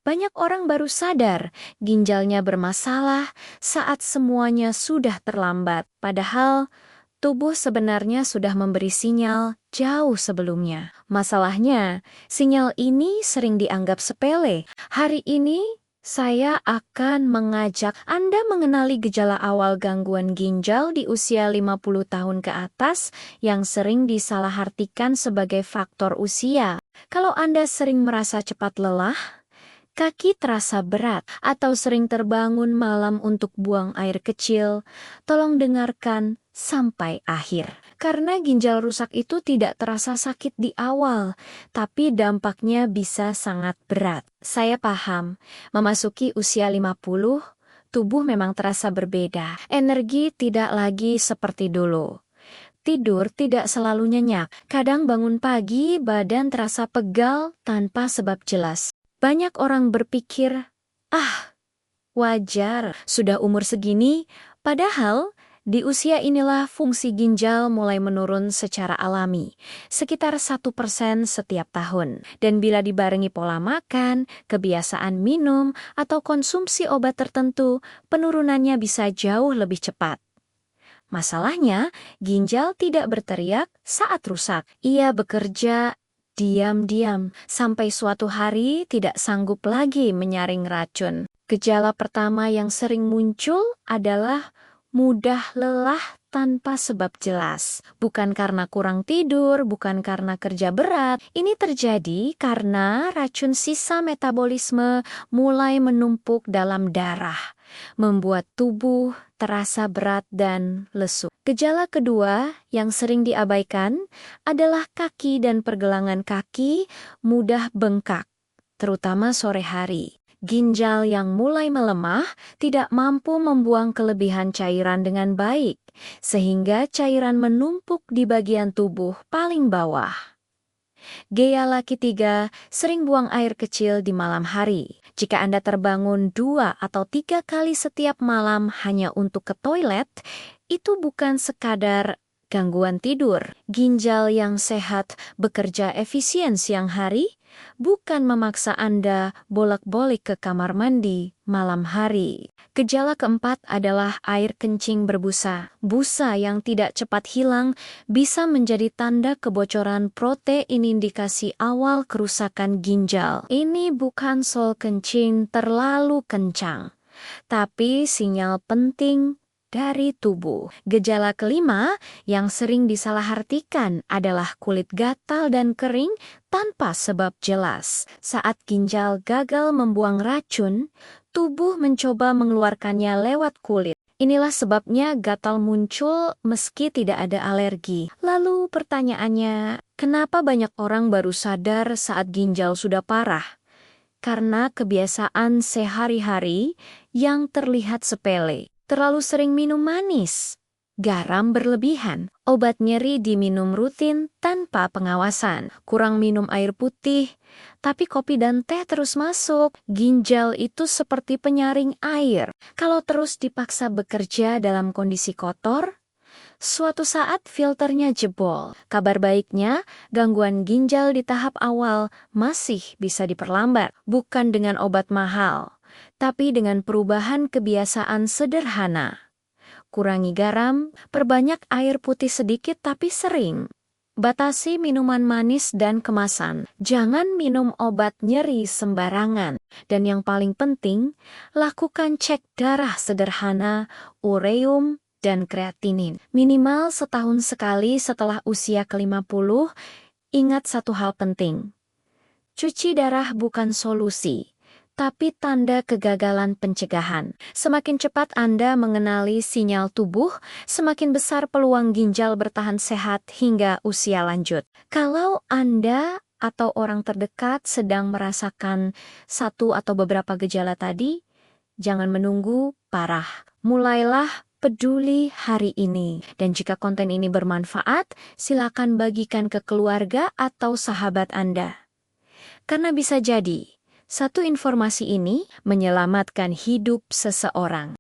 Banyak orang baru sadar ginjalnya bermasalah saat semuanya sudah terlambat, padahal tubuh sebenarnya sudah memberi sinyal jauh sebelumnya. Masalahnya, sinyal ini sering dianggap sepele. Hari ini, saya akan mengajak Anda mengenali gejala awal gangguan ginjal di usia 50 tahun ke atas yang sering disalahartikan sebagai faktor usia. Kalau Anda sering merasa cepat lelah, kaki terasa berat, atau sering terbangun malam untuk buang air kecil, tolong dengarkan sampai akhir. Karena ginjal rusak itu tidak terasa sakit di awal, tapi dampaknya bisa sangat berat. Saya paham, memasuki usia 50, tubuh memang terasa berbeda. Energi tidak lagi seperti dulu. Tidur tidak selalu nyenyak. Kadang bangun pagi, badan terasa pegal tanpa sebab jelas. Banyak orang berpikir, wajar, sudah umur segini, padahal di usia inilah fungsi ginjal mulai menurun secara alami, sekitar 1% setiap tahun. Dan bila dibarengi pola makan, kebiasaan minum, atau konsumsi obat tertentu, penurunannya bisa jauh lebih cepat. Masalahnya, ginjal tidak berteriak saat rusak. Ia bekerja diam-diam sampai suatu hari tidak sanggup lagi menyaring racun. Gejala pertama yang sering muncul adalah mudah lelah tanpa sebab jelas. Bukan karena kurang tidur, bukan karena kerja berat. Ini terjadi karena racun sisa metabolisme mulai menumpuk dalam darah, membuat tubuh terasa berat dan lesu. Gejala kedua yang sering diabaikan adalah kaki dan pergelangan kaki mudah bengkak, terutama sore hari. Ginjal yang mulai melemah tidak mampu membuang kelebihan cairan dengan baik, sehingga cairan menumpuk di bagian tubuh paling bawah. Gejala ketiga, sering buang air kecil di malam hari. Jika Anda terbangun 2 atau 3 kali setiap malam hanya untuk ke toilet, itu bukan sekadar gangguan tidur. Ginjal yang sehat bekerja efisien siang hari, bukan memaksa Anda bolak-balik ke kamar mandi malam hari. Gejala keempat adalah air kencing berbusa. Busa yang tidak cepat hilang bisa menjadi tanda kebocoran protein, indikasi awal kerusakan ginjal. Ini bukan soal kencing terlalu kencang, tapi sinyal penting dari tubuh. Gejala kelima yang sering disalahartikan adalah kulit gatal dan kering tanpa sebab jelas. Saat ginjal gagal membuang racun, tubuh mencoba mengeluarkannya lewat kulit. Inilah sebabnya gatal muncul meski tidak ada alergi. Lalu pertanyaannya, kenapa banyak orang baru sadar saat ginjal sudah parah? Karena kebiasaan sehari-hari yang terlihat sepele. Terlalu sering minum manis, garam berlebihan, obat nyeri diminum rutin tanpa pengawasan, kurang minum air putih, tapi kopi dan teh terus masuk. Ginjal itu seperti penyaring air. Kalau terus dipaksa bekerja dalam kondisi kotor, suatu saat filternya jebol. Kabar baiknya, gangguan ginjal di tahap awal masih bisa diperlambat, bukan dengan obat mahal, tapi dengan perubahan kebiasaan sederhana. Kurangi garam, perbanyak air putih sedikit tapi sering. Batasi minuman manis dan kemasan. Jangan minum obat nyeri sembarangan. Dan yang paling penting, lakukan cek darah sederhana, ureum, dan kreatinin. Minimal setahun sekali setelah usia ke-50, ingat satu hal penting. Cuci darah bukan solusi, tapi tanda kegagalan pencegahan. Semakin cepat Anda mengenali sinyal tubuh, semakin besar peluang ginjal bertahan sehat hingga usia lanjut. Kalau Anda atau orang terdekat sedang merasakan satu atau beberapa gejala tadi, jangan menunggu parah. Mulailah peduli hari ini. Dan jika konten ini bermanfaat, silakan bagikan ke keluarga atau sahabat Anda. Karena bisa jadi, satu informasi ini menyelamatkan hidup seseorang.